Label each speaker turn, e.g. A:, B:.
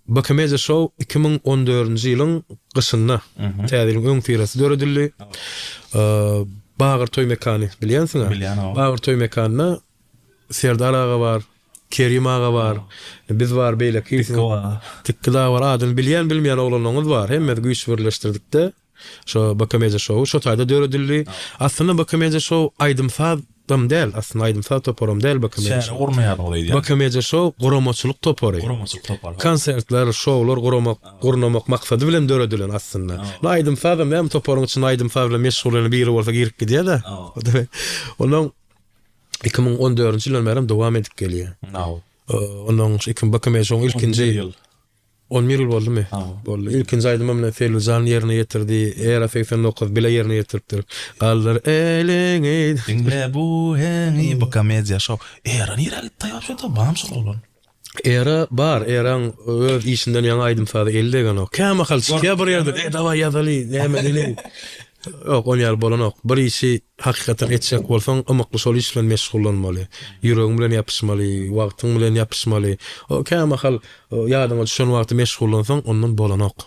A: Bakameza Show 2014-nji ýylyň gyşynda täzeliň öň firasy döredildi. Bagır toy mekany bilýänsiňa?
B: Bilýän.
A: Bagır toy mekanyna Serdar aga bar, Kerim aga bar. Biz var beýle Tikkila var. Adyn bilýän bilmeýän oglanyňyz bar. Hemme güýç birleşdirdik-de. Şo Bakameza Show şo taýda döredildi. Aslında Bakameza Show aýdymsaz tam del, aslında aýdymsaz toporum del Bakameza Show.
B: Şäher urmaýan olaydy.
A: Bakameza Show guramaçylyk topory. Konsertler, şowlar gurnamak maksady bilen döredilen aslında. Aýdymsaz hem toporuň üçin aýdymsaz bilen meşgul biri bolsa girip gidýär-de. Onuň 2014-nji ýylyň merem dowam edip gelýär. Onuň Bakameza Show ilkinji 11 ýyl boldumy? Boldy. İlkinji aýdym bilen Feluzan ýerine ýetirdi. Era 89 bile ýerine ýetiripdir. Galdyr eliňi.
B: Dinle bu heni Bakameza Show. Era nire taýap şo bağımsız bolan.
A: Era bar, eraň öz işinden ýa aýdymsaz elde o. Käme halçyka bir ýerde dawa ýazaly, näme dili. Yok, on ýar bolan ok. Bir işi hakikaten etjek bolsaň, amykly şol iş bilen meşgullanmaly. Ýüregiň bilen ýapyşmaly, wagtyň bilen ýapyşmaly. O käme hal ýadyňa düşen wagty meşgullansaň, ondan bolan ok.